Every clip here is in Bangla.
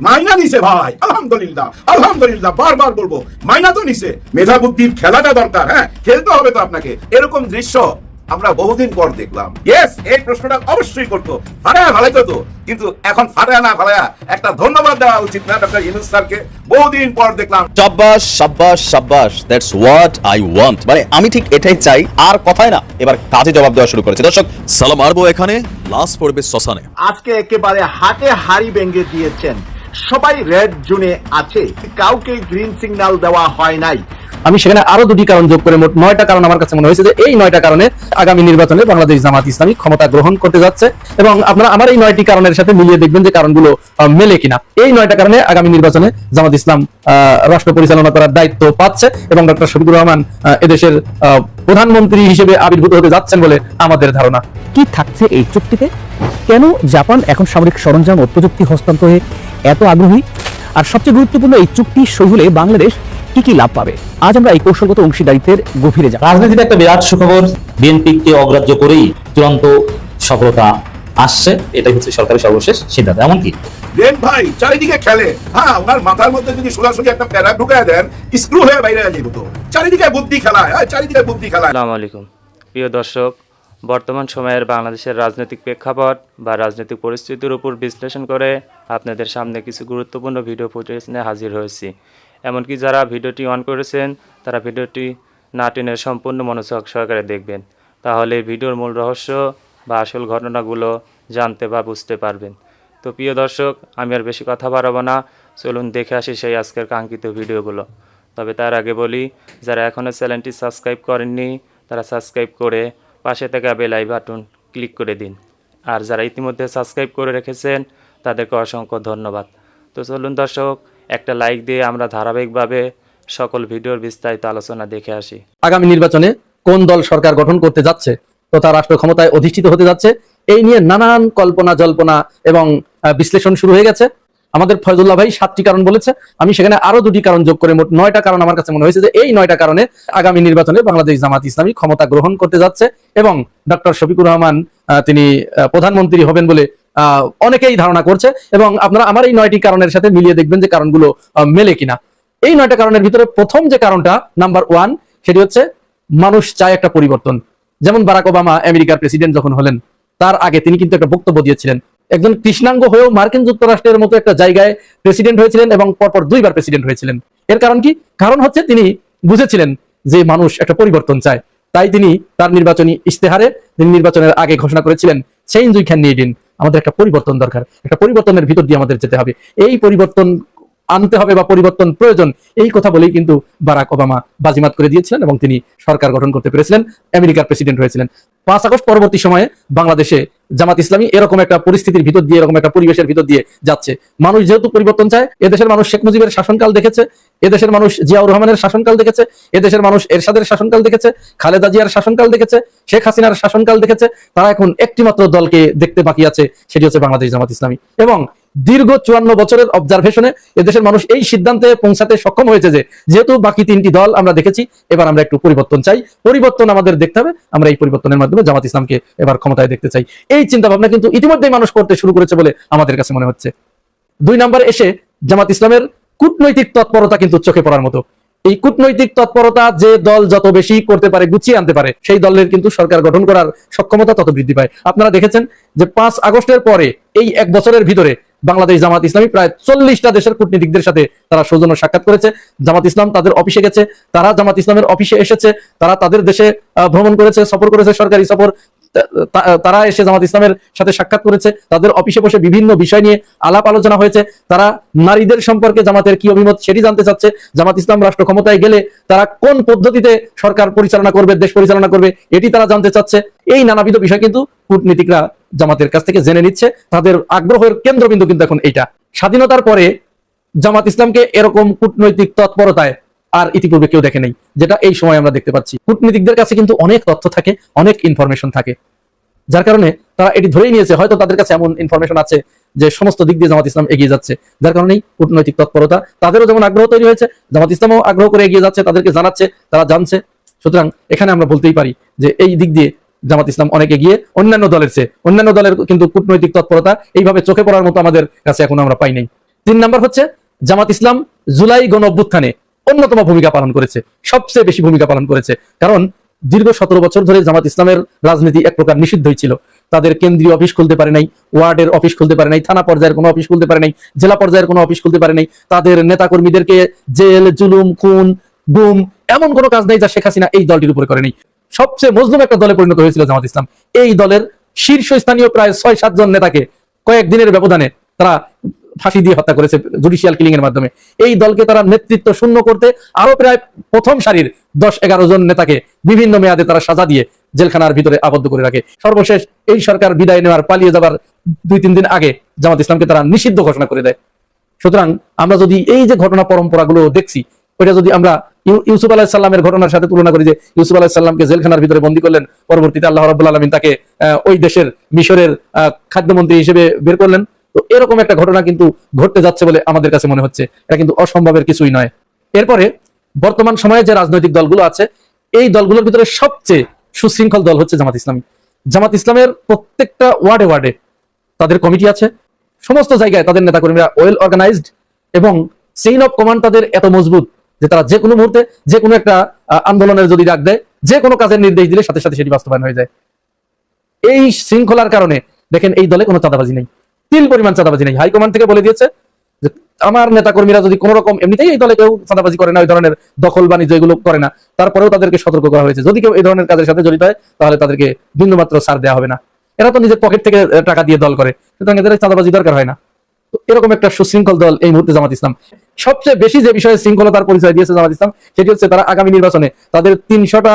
মাইনা নিছে ভাই, আলহামদুলিল্লাহ আলহামদুলিল্লাহ, বারবার বলবো মাইনা তো নিছে। মেধা বুদ্ধির খেলাটা দরকার, হ্যাঁ খেলতে হবে তো আপনাকে। এরকম দৃশ্য আমরা বহুদিন পর দেখলাম। ইয়েস, এই প্রশ্নটা অবশ্যই করতো, ফারায়া ভালাইতো তো, কিন্তু এখন ফারায়া না ফারায়া একটা ধন্যবাদ দেওয়া উচিত না ডক্টর ইউনূস স্যারকে? বহুদিন পর দেখলাম। শাবাশ শাবাশ শাবাশ, দ্যাটস হোয়াট আই ওয়ান্ট। মানে আমি ঠিক এটাই চাই, আর কথাই না, এবার কাজে জবাব দেওয়া শুরু করেছে। দর্শক সালাম আরবো এখানে, লাশ পড়বে শ্মশানে। আজকে একেবারে হাটে হাড়ি ভেঙে দিয়েছেন, সবাই রেড জোনে আছে, কাউকে গ্রিন সিগন্যাল দেওয়া হয় নাই। আমি সেখানে আরো দুটি কারণ যোগ করে মোট 9টা কারণ আমার কাছে মনে হয়েছে যে এই 9টা কারণে আগামী নির্বাচনে বাংলাদেশ জামাত ইসলামী ক্ষমতা গ্রহণ করতে যাচ্ছে, এবং আপনারা আমার এই 9টি কারণের সাথে মিলিয়ে দেখবেন যে কারণগুলো মেলে কিনা। এই 9টা কারণে আগামী নির্বাচনে জামাত ইসলাম রাষ্ট্র পরিচালনা করার দায়িত্ব পাচ্ছে, এবং ডক্টর শফিকুর রহমান এদেশের প্রধানমন্ত্রী হিসেবে আবির্ভূত হতে যাচ্ছেন বলে আমাদের ধারণা। কি থাকছে এই চুক্তিতে? কেন জাপান এখন সামরিক সরঞ্জাম ও প্রযুক্তি হস্তান্তরে এত আগ্রহী? আর সবচেয়ে গুরুত্বপূর্ণ, এই চুক্তি সই হলে বাংলাদেশ কি কি লাভ পাবে? আজ আমরা এই কৌশলগত অংশীদারিত্বের গভীরে যাব। রাজনীতিতে একটা বিরাট সুখবর, বিএনপিকে অগ্রাহ্য করেই চূড়ান্ত সফলতা আসছে, এটাই হচ্ছে সরকারের সর্বশেষ সিদ্ধান্ত। এমনকি ভাই চারিদিকে খেলে, হ্যাঁ ওনার মাথার মধ্যে যদি সোজাসুজি একটা প্যারা ঢুকায় দেন, স্ক্রু হয়ে বাইরে যাবে তো। চারিদিকে বুদ্ধি খেলায়, চারিদিকে বুদ্ধি খেলায়। আসসালামু আলাইকুম প্রিয় দর্শক, বর্তমান সময়ের বাংলাদেশের রাজনৈতিক প্রেক্ষাপট বা রাজনৈতিক পরিস্থিতির উপর বিশ্লেষণ করে আপনাদের সামনে কিছু গুরুত্বপূর্ণ ভিডিও ফুটেজ নিয়ে হাজির হয়েছি। এমনকি যারা ভিডিওটি অন করেছেন তারা ভিডিওটি না টেনে সম্পূর্ণ মনোযোগ সহকারে দেখবেন, তাহলে ভিডিওর মূল রহস্য বা আসল ঘটনাগুলো জানতে বা বুঝতে পারবেন। তো প্রিয় দর্শক, আমি আর বেশি কথা বাড়াবো না, চলুন দেখে আসি সেই আজকের কাঙ্ক্ষিত ভিডিওগুলো। তবে তার আগে বলি, যারা এখনও চ্যানেলটি সাবস্ক্রাইব করেননি তারা সাবস্ক্রাইব করে পাশে থাকা বেল আইকন বাটন ক্লিক করে দিন, আর যারা ইতিমধ্যে সাবস্ক্রাইব করে রেখেছেন তাদেরকে অসংখ্য ধন্যবাদ। তো চলুন দর্শক, একটা লাইক দিয়ে আমরা ধারাবাহিকভাবে সকল ভিডিওর বিস্তারিত আলোচনা দেখে আসি। আগামী নির্বাচনে কোন দল সরকার গঠন করতে যাচ্ছে তথা রাষ্ট্র ক্ষমতায় অধিষ্ঠিত হতে যাচ্ছে, এই নিয়ে নানান কল্পনা জল্পনা এবং বিশ্লেষণ শুরু হয়ে গেছে। আমাদের ফয়জুল্লাহ ভাই 7টি কারণ বলেছে, আমি সেখানে আরো দুটি কারণ যোগ করে মোট 9টা কারণ আমার কাছে মনে হয়েছে যে এই 9টা কারণে আগামী নির্বাচনে বাংলাদেশ জামাত ইসলামী ক্ষমতা গ্রহণ করতে যাচ্ছে, এবং ডক্টর শফিকুর রহমান তিনি প্রধানমন্ত্রী হবেন বলে অনেকেই ধারণা করছে, এবং আপনারা আমার এই 9টি কারণের সাথে মিলিয়ে দেখবেন যে কারণগুলো মেলে কিনা। এই 9টা কারণের ভিতরে প্রথম যে কারণটা, নাম্বার 1, সেটি হচ্ছে মানুষ চায় একটা পরিবর্তন। যেমন বারাক ওবামা আমেরিকার প্রেসিডেন্ট যখন হলেন, তার আগে তিনি কিন্তু একটা বক্তব্য দিয়েছিলেন। একজন কৃষ্ণাঙ্গ হয়েও মার্কিন যুক্তরাষ্ট্রের মতো একটা জায়গায় প্রেসিডেন্ট হয়েছিলেন, এবং পরপর 2বার প্রেসিডেন্ট হয়েছিলেন। এর কারণ কি? কারণ হচ্ছে তিনি বুঝেছিলেন যে মানুষ একটা পরিবর্তন চায়। তাই তিনি তার নির্বাচনী ইশতেহারে তিনি নির্বাচনের আগে ঘোষণা করেছিলেন, change we can need in, আমাদের একটা পরিবর্তন দরকার, একটা পরিবর্তনের ভিতর দিয়ে আমাদের যেতে হবে, এই পরিবর্তন আনতে হবে বা পরিবর্তন প্রয়োজন, এই কথা বলেই কিন্তু বারাক ওবামা বাজিমাত করে দিয়েছিলেন এবং তিনি সরকার গঠন করতে পেরেছিলেন, আমেরিকার প্রেসিডেন্ট হয়েছিলেন। 5 আগস্ট পরবর্তী সময়ে বাংলাদেশে জামাত ইসলামী এরকম একটা পরিস্থিতির ভিতর দিয়ে, এরকম একটা পরিবেশের ভিতর দিয়ে যাচ্ছে। মানুষ যেহেতু পরিবর্তন চায়, এদেশের মানুষ শেখ মুজিবের শাসনকাল দেখেছে, এদেশের মানুষ জিয়াউর রহমানের শাসনকাল দেখেছে, এদেশের মানুষ এরশাদের শাসনকাল দেখেছে, খালেদা জিয়ার শাসনকাল দেখেছে, শেখ হাসিনার শাসনকাল দেখেছে। তারা এখন একটি মাত্র দলকে দেখতে বাকি আছে, সেটি হচ্ছে বাংলাদেশ জামাত ইসলামী। এবং দীর্ঘ 54 বছরের অবজারভেশনে এদেশের মানুষ এই সিদ্ধান্তে পৌঁছাতে সক্ষম হয়েছে যে যেহেতু বাকি 3টি দল আমরা দেখেছি, এবার আমরা একটু পরিবর্তন চাই, পরিবর্তন আমাদের দেখতে হবে, আমরা এই পরিবর্তনের মাধ্যমে জামাত ইসলামকে এবার ক্ষমতায় দেখতে চাই। এই চিন্তা ভাবনা কিন্তু ইতিমধ্যেই মানুষ করতে শুরু করেছে বলে আমাদের কাছে মনে হচ্ছে। 2 নম্বরে এসে জামাত ইসলামের কূটনৈতিক তৎপরতা কিন্তু চোখে পড়ার মতো। এই কূটনৈতিক তৎপরতা যে দল যত বেশি করতে পারে, গুছিয়ে আনতে পারে, সেই দলের কিন্তু সরকার গঠন করার সক্ষমতা তত বৃদ্ধি পায়। আপনারা দেখেছেন যে 5 আগস্টের পরে এই 1 বছরের ভিতরে বাংলাদেশ জামাত ইসলামী প্রায় 40টা দেশের কূটনীতিকদের সাথে তারা সৌজন্য সাক্ষাৎ করেছে। জামাত ইসলাম তাদের অফিসে গেছে, তারা জামাত ইসলামের অফিসে এসেছে, তারা তাদের দেশে ভ্রমণ করেছে, সফর করেছে, সরকারি সফর, তারা এসে জামাত ইসলামের সাথে সাক্ষাৎ করেছে, তাদের অফিসে বসে বিভিন্ন বিষয় নিয়ে আলাপ আলোচনা হয়েছে। তারা নারীদের সম্পর্কে জামাতের কি অভিমত সেটি জানতে চাচ্ছে। জামাত ইসলাম রাষ্ট্র ক্ষমতায় গেলে তারা কোন পদ্ধতিতে সরকার পরিচালনা করবে, দেশ পরিচালনা করবে, এটি তারা জানতে চাচ্ছে। এই নানাবিধ বিষয় কিন্তু কূটনীতিকরা জামাতের কাছ থেকে জেনে নিচ্ছে। তাদের আগ্রহের কেন্দ্রবিন্দু কিন্তু এখন এইটা। স্বাধীনতার পরে জামাত ইসলামকে এরকম কূটনৈতিক তৎপরতায় আর ইতিপূর্বে কেউ দেখে নেই, যেটা এই সময় আমরা দেখতে পাচ্ছি। কূটনীতিকদের কাছে কিন্তু অনেক তথ্য থাকে, অনেক ইনফরমেশন থাকে, যার কারণে তারা এটি ধরেই নিয়েছে হয়তো তাদের কাছে এমন ইনফরমেশন আছে যে সমস্ত দিক দিয়ে জামাত ইসলাম এগিয়ে যাচ্ছে। যার কারণেই কূটনৈতিক তৎপরতা তাদেরও যেমন আগ্রহ তৈরি হয়েছে, জামাত ইসলামও আগ্রহ করে এগিয়ে যাচ্ছে, তাদেরকে জানাচ্ছে, তারা জানছে। সুতরাং এখানে আমরা বলতেই পারি যে এই দিক দিয়ে জামাত ইসলাম অনেক এগিয়ে অন্যান্য দলের চেয়ে। অন্যান্য দলের কিন্তু কূটনৈতিক তৎপরতা এইভাবে চোখে পড়ার মতো আমাদের কাছে এখন আমরা পাই নাই। 3 নাম্বার হচ্ছে জামাত ইসলাম জুলাই গণ অভ্যুত্থানে অন্যতম ভূমিকা পালন করেছে, সবচেয়ে বেশি ভূমিকা পালন করেছে। কারণ দীর্ঘ 17 বছর ধরে জামাত ইসলামের রাজনীতি এক প্রকার নিষিদ্ধই ছিল। তাদের কেন্দ্রীয় অফিস খুলতে পারে নাই, ওয়ার্ডের অফিস খুলতে পারে নাই, থানা পর্যায়ের কোনো অফিস খুলতে পারে নাই, জেলা পর্যায়ের কোনো অফিস খুলতে পারে নাই। তাদের নেতাকর্মীদেরকে জেল, জুলুম, খুন, গুম এমন কোনো কাজ নাই যা শেখ হাসিনা এই দলটির উপরে করেনি। সবচেয়ে মজলুম একটা দলে পরিণত হয়েছিল জামাত ইসলাম। এই দলের শীর্ষস্থানীয় প্রায় 6-7 জন নেতাকে কয়েকদিনের ব্যবধানে তারা ফাঁসি দিয়ে হত্যা করেছে জুডিশিয়াল কিলিং এর মাধ্যমে। এই দলকে তারা নেতৃত্ব শূন্য করতে আরো প্রায় প্রথম সারির 10-11 জন নেতাকে বিভিন্ন মেয়াদে তারা সাজা দিয়ে জেলখানার ভিতরে আবদ্ধ করে রাখে। সর্বশেষ এই সরকার বিদায় নেওয়ার পালিয়ে যাবার 2-3 দিন আগে জামাত ইসলামকে তারা নিষিদ্ধ ঘোষণা করে দেয়। সুতরাং আমরা যদি এই যে ঘটনা পরম্পরাগুলো দেখছি, ওইটা যদি আমরা ইউসুফ আলাইহিস সালামের ঘটনার সাথে তুলনা করি, যে ইউসুফ আলাইহিস সালামকে জেলখানার ভিতরে বন্দী করলেন, পরবর্তীতে আল্লাহ রাব্বুল আলামিন তাকে ওই দেশের মিশরের খাদ্যমন্ত্রী হিসেবে বের করলেন, তো এরকম একটা ঘটনা কিন্তু ঘটতে যাচ্ছে বলে আমাদের কাছে মনে হচ্ছে। এটা কিন্তু অসম্ভবের কিছুই নয়। এরপরে বর্তমান সময়ে যে রাজনৈতিক দলগুলো আছে, এই দলগুলোর ভিতরে সবচেয়ে সুশৃঙ্খল দল হচ্ছে জামাত ইসলামী। জামাত ইসলামের প্রত্যেকটা ওয়ার্ডে ওয়ার্ডে তাদের কমিটি আছে, সমস্ত জায়গায় তাদের নেতাকর্মীরা ওয়েল অর্গানাইজড, এবং চেইন অফ কমান্ড তাদের এত মজবুত যে তারা যে কোনো মুহূর্তে যে কোনো একটা আন্দোলনের যদি ডাক দেয়, যে কোনো কাজের নির্দেশ দিলে সাথে সাথে সেটি বাস্তবায়ন হয়ে যায়। এই শৃঙ্খলার কারণে দেখেন এই দলে কোনো চাঁদাবাজি নেই, তিল পরিমাণ চাঁদাবাজি নেই। হাইকমান্ড থেকে বলে দিয়েছে যে আমার নেতাকর্মীরা যদি কোনো রকম, এমনিতেই এই দলে কেউ চাঁদাবাজি করে না, ওই ধরনের দখল বাণিজ্য এগুলো করে না, তারপরেও তাদেরকে সতর্ক করা হয়েছে যদি কেউ এই ধরনের কাজের সাথে জড়িত হয় তাহলে তাদেরকে বিন্দুমাত্র ছাড় দেওয়া হবে না। এরা তো নিজের পকেট থেকে টাকা দিয়ে দল করে, সুতরাং এদের চাঁদাবাজি দরকার হয় না। তো এরকম একটা সুশৃঙ্খল দল এই মুহূর্তে জামাত ইসলাম। সবচেয়ে বেশি যে বিষয়ে শৃঙ্খলতার পরিচয় দিয়েছে জামাত ইসলাম, সেটি হচ্ছে তারা আগামী নির্বাচনে তাদের 300টা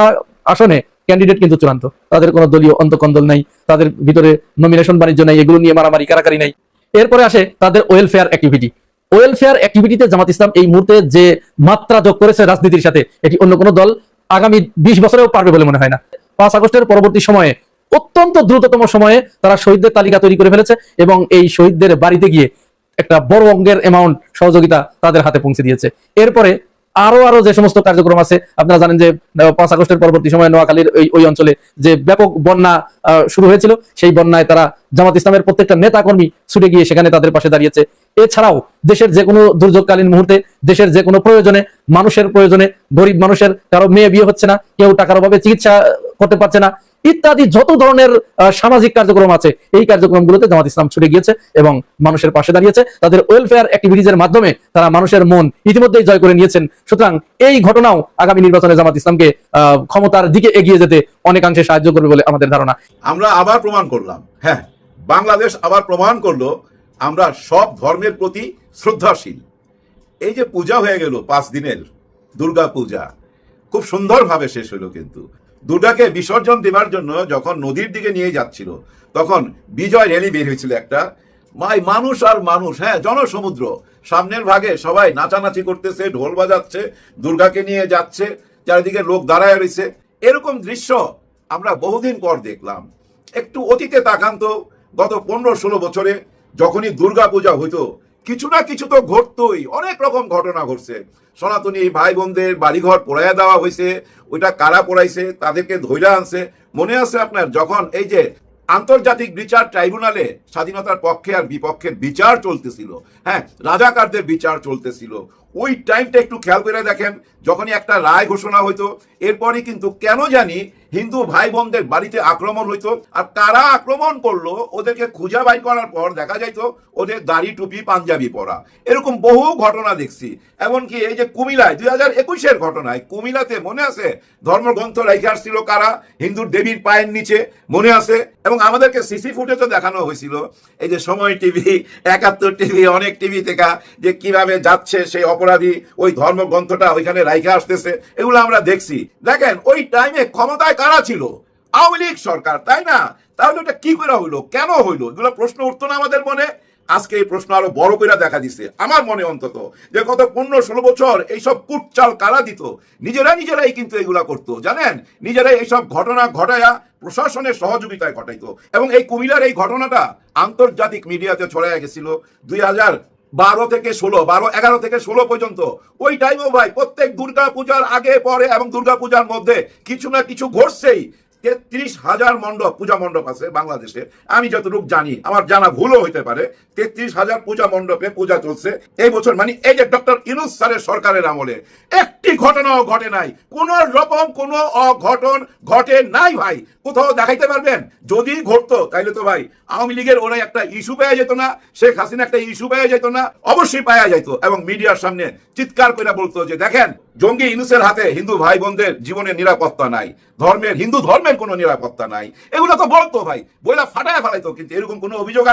আসনে ক্যান্ডিডেট কিন্তু চূড়ান্ত, তাদের কোনো দলীয় অন্তকন্দল নাই, তাদের ভিতরে নমিনেশন বাণিজ্য নাই, এগুলো নিয়ে মারামারি কারাকারি নাই। এরপরে আসে তাদের ওয়েলফেয়ার অ্যাক্টিভিটি। ওয়েলফেয়ার অ্যাক্টিভিটিতে জামাত ইসলাম এই মুহূর্তে যে মাত্রা যোগ করেছে রাজনীতির সাথে, এটি অন্য কোনো দল আগামী 20 বছরেও পারবে বলে মনে হয় না। 5 আগস্টের পরবর্তী সময়ে অত্যন্ত দ্রুততম সময়ে তারা শহীদদের তালিকা তৈরি করে ফেলেছে, এবং এই শহীদদের বাড়িতে গিয়ে একটা বড় অঙ্কের অ্যামাউন্ট সহযোগিতা তাদের হাতে পৌঁছে দিয়েছে। এরপরে আরো যে সমস্ত কার্যক্রম আছে, আপনারা জানেন যে 5 আগস্টের পরবর্তী সময়ে নোয়াখালীর ওই অঞ্চলে যে ব্যাপক বন্যা শুরু হয়েছিল, সেই বন্যায় তারা জামাত ইসলামের প্রত্যেকটা নেতা কর্মী ছুটে গিয়ে সেখানে তাদের পাশে দাঁড়িয়েছে। এছাড়াও দেশের যে কোনো দুর্যোগকালীন মুহূর্তে, দেশের যে কোনো প্রয়োজনে, মানুষের প্রয়োজনে, গরিব মানুষের কারো মেয়ে বিয়ে হচ্ছে না, কেউ টাকার অভাবে চিকিৎসা করতে পারছে না, ইত্যাদি যত ধরনের সামাজিক কার্যক্রম আছে, এই কার্যক্রমগুলোতে জামাত ইসলাম ছুটে গিয়েছে এবং মানুষের পাশে দাঁড়িয়েছে। তাদের ওয়েলফেয়ার অ্যাক্টিভিটিজের মাধ্যমে তারা মানুষের মন ইতিমধ্যেই জয় করে নিয়েছেন। সুতরাং এই ঘটনাও আগামী নির্বাচনে জামাত ইসলামকে ক্ষমতার দিকে এগিয়ে যেতে অনেকাংশে সাহায্য করবে বলে আমাদের ধারণা। আমরা আবার প্রমাণ করলাম, হ্যাঁ, বাংলাদেশ আবার প্রমাণ করলো আমরা সব ধর্মের প্রতি শ্রদ্ধাশীল। এই যে পূজা হয়ে গেল 5 দিনের দুর্গা পূজা, খুব সুন্দরভাবে শেষ হলো, কিন্তু দুর্গাকে বিসর্জন দেওয়ার জন্য যখন নদীর দিকে নিয়ে যাচ্ছিল, তখন বিজয় র্যালি বের হয়েছিল একটা, মানুষ আর মানুষ, হ্যাঁ, জনসমুদ্র, সামনের ভাগে সবাই নাচানাচি করতেছে, ঢোল বাজাচ্ছে, দুর্গাকে নিয়ে যাচ্ছে, চারিদিকে লোক দাঁড়ায় রয়েছে। এরকম দৃশ্য আমরা বহুদিন পর দেখলাম। একটু অতীতে তাকান তো, গত 15-16 বছরে যখনই দুর্গা পূজা হইতো, কিছু না কিছু তো ঘটতোই, অনেক রকম ঘটনা ঘটছে। সনাতনী ভাই বোনদের বাড়িঘর পোড়াইয়া দেওয়া হয়েছে, ওইটা কারা পোড়াইছে, তাদেরকে ধৈর্য আনছে। মনে আছে আপনার, যখন এই যে আন্তর্জাতিক বিচার ট্রাইব্যুনালে স্বাধীনতার পক্ষে আর বিপক্ষের বিচার চলতেছিল, হ্যাঁ, রাজাকারদের বিচার চলতেছিল, ওই টাইমটা একটু খেয়াল করে দেখেন, যখনই একটা রায় ঘোষণা হইতো, এরপরই কিন্তু কেন জানি হিন্দু ভাই বোনদের বাড়িতে আক্রমণ হইতো। আর কারা আক্রমণ করলো, ওদেরকে খুঁজা বাই করার পর দেখা যাইতো ওদের দাড়ি টুপি পাঞ্জাবি পরা। এরকম বহু ঘটনা দেখছি। এমনকি এই যে কুমিল্লায় 2021-এর ঘটনায়, কুমিল্লাতে মনে আছে ধর্মগ্রন্থ রেখে আসছিল কারা, হিন্দুর দেবীর পায়ের নিচে, মনে আছে? এবং আমাদেরকে সিসি ফুটেজও দেখানো হয়েছিল, এই যে সময় টিভি, 71 টিভি, অনেক টিভি থেকে, যে কিভাবে যাচ্ছে সেই অপরাধী ওই ধর্মগ্রন্থটা ওইখানে রাইখা আসতেছে, এগুলো আমরা দেখছি। দেখেন ওই টাইমে ক্ষমতায় কারা ছিল? আওয়ামী লীগ সরকার, তাই না? তাহলে ওটা কি করে হইলো, কেন হইলো, এগুলো প্রশ্ন উঠতো না আমাদের মনে? আজকে এই প্রশ্ন আরো বড় করে দেখা দিচ্ছে আমার মনে, অন্তত যে গত 15-16 বছর এইসব কুটচাল কারা দিত, নিজেরাই কিন্তু এগুলা করতো, জানেন, নিজেরাই এইসব ঘটনা ঘটায়া প্রশাসনের সহযোগিতায় ঘটাইতো। এবং এই কুমিল্লার এই ঘটনাটা আন্তর্জাতিক মিডিয়াতে ছড়াইয়া গেছিল 2012 থেকে 11 থেকে 16 পর্যন্ত। ওই টাইমও ভাই প্রত্যেক দুর্গা পূজার আগে পরে এবং দুর্গা পূজার মধ্যে কিছু না কিছু ঘটছেই। 33,000 মণ্ডপ, পূজা মণ্ডপ আছে বাংলাদেশে, আমি যতটুকু জানি, আমার জানা ভুলও হইতে পারে। 33,000 পূজা মণ্ডপে পূজা চলছে এই বছর, মানে এই যে ডক্টর ইউনূস স্যারের সরকারের আমলে একটি ঘটনাও ঘটে নাই, কোন রকম কোনো অঘটন ঘটে নাই ভাই। কোথাও দেখাইতে পারবেন? যদি ঘটতো তাইলে তো ভাই আওয়ামী লীগের ওরা একটা ইস্যু পাওয়া যেত না, শেখ হাসিনা একটা ইস্যু পাওয়া যেত না, অবশ্যই পাওয়া যেত, এবং মিডিয়ার সামনে চিৎকার করে বলতো যে দেখেন জঙ্গি ইউনূসের হাতে হিন্দু ভাই বোনদের জীবনের নিরাপত্তা নাই, হিন্দু ধর্মের কোনো নিরাপত্তা নাই, এগুলো তো বলতো ভাই, বইলা ফাটায় ফেলাইতো। কিন্তু এরকম কোনো অভিযোগ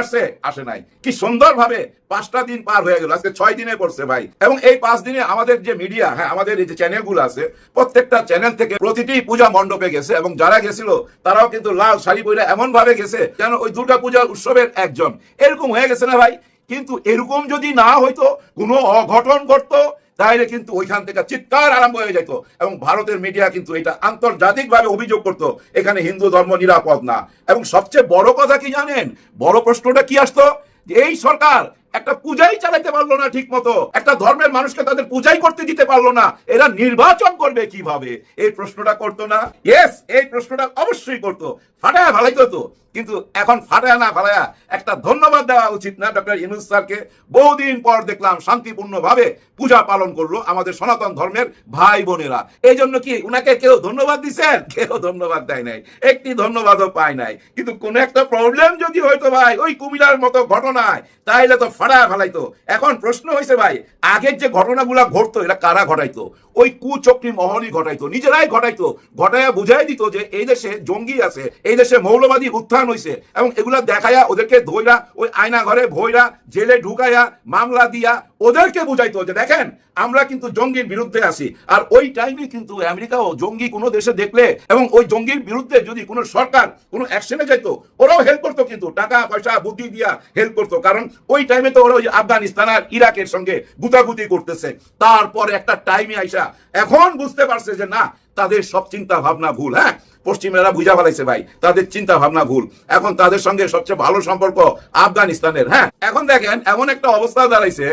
আসে নাই। কি সুন্দরভাবে 5টা দিন পার হয়ে গেল, আজকে 6 দিনে পড়ছে ভাই। এবং এই 5 দিনে আমাদের যে মিডিয়া, হ্যাঁ আমাদের এই যে চ্যানেলগুলো আছে, প্রত্যেকটা চ্যানেল থেকে প্রতিটি পূজা মণ্ডপে গেছে, এবং যারা গেছিল তারাও কিন্তু লাল শাড়ি পরে এমন ভাবে গেছে যেন ওই দুর্গা পূজার উৎসবের একজন, এরকম হয়ে গেছে না ভাই। কিন্তু এরকম যদি না হইতো, কোনো অঘটন ঘটতো, তাহলে কিন্তু ওইখান থেকে চিৎকার আরম্ভ হয়ে যেত, এবং ভারতের মিডিয়া কিন্তু এটা আন্তর্জাতিকভাবে অভিযোগ করত এখানে হিন্দু ধর্ম নিরাপদ না। এবং সবচেয়ে বড় কথা কি জানেন? বড় প্রশ্নটা কি আসতো, যে এই সরকার একটা পূজাই চালাইতে পারলো না ঠিক মতো, একটা ধর্মের মানুষকে তাদের পূজাই করতে দিতে পারলো না, এরা নির্বাচন করবে কিভাবে? এই প্রশ্নটা করতো না? ইয়েস, এই প্রশ্নটা অবশ্যই করতো, ফাটায় ভালাইতো তো। কিন্তু এখন ফাটায় না ফালায়া একটা ধন্যবাদ দেওয়া উচিত না ডক্টর ইউনূস স্যারকে? বহুদিন পর দেখলাম শান্তিপূর্ণভাবে পূজা পালন করলো আমাদের সনাতন ধর্মের ভাই বোনেরা। এই জন্য কি উনাকে কেউ ধন্যবাদ দিচ্ছেন? কেউ ধন্যবাদ দেয় নাই, একটি ধন্যবাদও পায় নাই। কিন্তু কোন একটা প্রবলেম যদি হয়তো ভাই ওই কুমিল্লার মতো ঘটনায়, তাইলে তো ফাটায় ফেলাইতো। এখন প্রশ্ন হয়েছে ভাই, আগের যে ঘটনাগুলা ঘটতো এরা কারা ঘটাইতো? ওই কুচক্রী মহলই ঘটাইতো, নিজেরাই ঘটাইতো, ঘটাইয়া বুঝাই দিত যে এই দেশে জঙ্গি আছে, এই দেশে মৌলবাদী উত্থান হয়েছে, এবং এগুলা দেখাইয়া ওদেরকে ধইরা ওই আয়না ঘরে ভইরা জেলে ঢুকাইয়া মামলা দিয়া ওদেরকে বুঝাইতো যে দেখেন আমরা কিন্তু জঙ্গির বিরুদ্ধে আছি। আর ওই টাইমে কিন্তু আমেরিকাও জঙ্গি কোনো দেশে দেখলে, এবং ওই জঙ্গির বিরুদ্ধে যদি কোনো সরকার কোনো অ্যাকশনে যাইতো, ওরাও হেল্প করতো, কিন্তু টাকা পয়সা বুদ্ধি দিয়া হেল্প করতো। কারণ ওই টাইমে তো ওরা ওই আফগানিস্তান আর ইরাকের সঙ্গে গুতাগুতি করতেছে। তারপরে একটা টাইমে আইসা এখন বুঝতে পারছে যে না, তাদের সব চিন্তা ভাবনা ভুল। হ্যাঁ, পশ্চিমেরা বুঝা ফেলাইছে ভাই, তাদের চিন্তা ভাবনা ভুল। এখন তাদের সঙ্গে সবচেয়ে ভালো সম্পর্ক আফগানিস্তানের। হ্যাঁ, এখন দেখেন এমন একটা অবস্থা দাঁড়াইছে,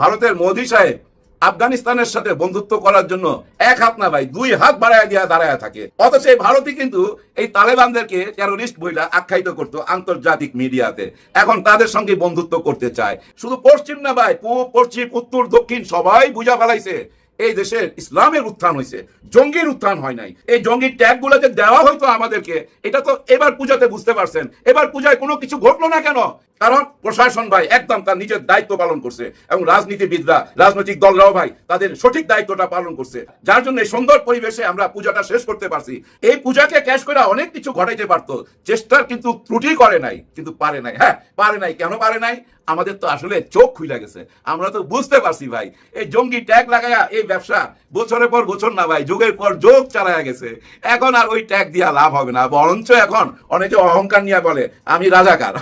ভারতের মোদী সাহেব আফগানিস্তানের সাথে বন্ধুত্ব করার জন্য 1 হাত না ভাই 2 হাত বাড়ায় দিয়া দাঁড়ায় থাকে। অথচ এই ভারতই কিন্তু এই তালেবানদেরকে টেরোরিস্ট বইলা আখ্যায়িত করতো আন্তর্জাতিক মিডিয়াতে, এখন তাদের সঙ্গে বন্ধুত্ব করতে চায়। শুধু পশ্চিম না ভাই, পূব পশ্চিম উত্তর দক্ষিণ সবাই বুঝা ফেলাইছে এই দেশের ইসলামের উত্থান হয়েছে, জঙ্গির উত্থান হয় নাই। এই জঙ্গির ট্যাগ গুলো যে দেওয়া হয়তো আমাদেরকে, এটা তো এবার পূজাতে বুঝতে পারছেন। এবার পূজায় কোনো কিছু ঘটলো না কেন? কারণ প্রশাসন ভাই একদম তার নিজের দায়িত্ব পালন করছে, এবং রাজনীতিবিদরা, রাজনৈতিক দলরাও ভাই তাদের সঠিক দায়িত্বটা পালন করছে, যার জন্য সুন্দর পরিবেশে আমরা পূজাটা শেষ করতে পারছি। এই পূজাকে ক্যাশ করে অনেক কিছু ঘটাইতে পারতো, চেষ্টার কিন্তু ত্রুটি করে নাই, কিন্তু পারে নাই। হ্যাঁ পারে নাই, কেন পারে নাই? আমাদের তো আসলে চোখ খুলে গেছে, আমরা তো বুঝতে পারছি ভাই এই জঙ্গি ট্যাগ লাগায়া এই ব্যবসা বছরের পর বছর না ভাই, যুগের পর যুগ চালায়া গেছে। এখন আর ওই ট্যাগ দিয়া লাভ হবে না, বরঞ্চ এখন অনেকে অহংকার নিয়ে বলে আমি রাজাকার।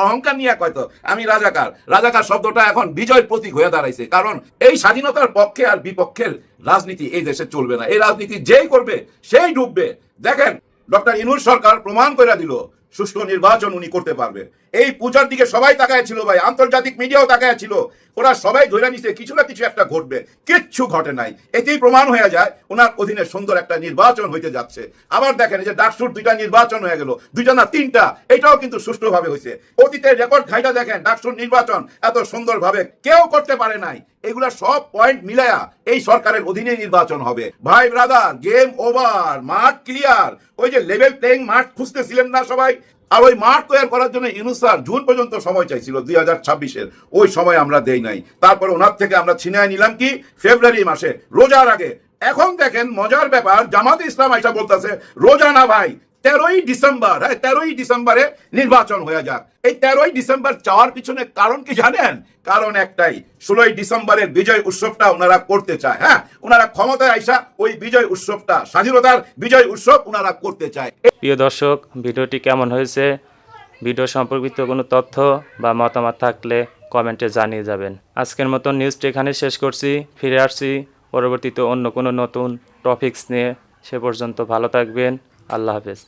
অহংকার নিয়ে কয়তো আমি রাজাকার, রাজাকার শব্দটা এখন বিজয় প্রতীক হয়ে দাঁড়াইছে। কারণ এই স্বাধীনতার পক্ষে আর বিপক্ষের রাজনীতি এই দেশে চলবে না, এই রাজনীতি যেই করবে সেই ডুববে। দেখেন ডক্টর ইউনূস সরকার প্রমাণ করে দিল সুষ্ঠু নির্বাচন উনি করতে পারবে। এই পূজার দিকে সবাই তাকায় ছিল ভাই, আন্তর্জাতিক মিডিয়াও তাকায় ছিল, ওরা সবাই ধরে নিছে কিছু না কিছু একটা ঘটবে, কিচ্ছু ঘটে নাই। এতেই প্রমাণ হয়ে যায় ওনার অধীনে সুন্দর একটা নির্বাচন হইতে যাচ্ছে। আবার দেখেন যে ডাকসুর 2টা নির্বাচন হয়ে গেল, 2টা না 3টা, এটাও কিন্তু সুষ্ঠুভাবে হয়েছে। অতীতের রেকর্ড ঘাইটা দেখেন, ডাকসুর নির্বাচন এত সুন্দরভাবে কেউ করতে পারে নাই। এগুলা সব পয়েন্ট মিলায়া এই সরকারের অধীনে নির্বাচন হবে। ভাই ব্রাদার, গেম ওভার, মাঠ ক্লিয়ার। ওই যে লেভেল প্লেইং মাঠ খুঁজতেছিলেন না সবাই, আর ওই মাঠ তৈরি করার জন্য ইউনূস স্যার জুন পর্যন্ত সময় চাইছিল 2026-এর, ওই সময় আমরা দেই নাই। তারপরে ওনার থেকে আমরা ছিনিয়ে নিলাম কি ফেব্রুয়ারি মাসে, রোজার আগে। এখন দেখেন মজার ব্যাপার, জামাতে ইসলাম আইসা বলতেছে রোজা না ভাই, 13ই ডিসেম্বর, হ্যাঁ 13ই ডিসেম্বরে নির্বাচন হয়ে যাক। এই 13ই ডিসেম্বর চাওয়ার পিছনে কারণ কি জানেন? কারণ একটাই, 16ই ডিসেম্বরের বিজয় উৎসবটা ওনারা করতে চায়। হ্যাঁ, ওনারা ক্ষমতায় আইসা ওই বিজয় উৎসবটা, স্বাধীনতার বিজয় উৎসব ওনারা করতে চায়। প্রিয় দর্শক, ভিডিওটি কেমন হয়েছে? ভিডিও সম্পর্কিত কোনো তথ্য বা মতামত থাকলে কমেন্টে জানিয়ে যাবেন। আজকের মতো নিউজটি এখানে শেষ করছি, ফিরে আসছি পরবর্তীতে অন্য কোনো নতুন টপিকস নিয়ে। সে পর্যন্ত ভালো থাকবেন, আল্লাহ হাফেজ।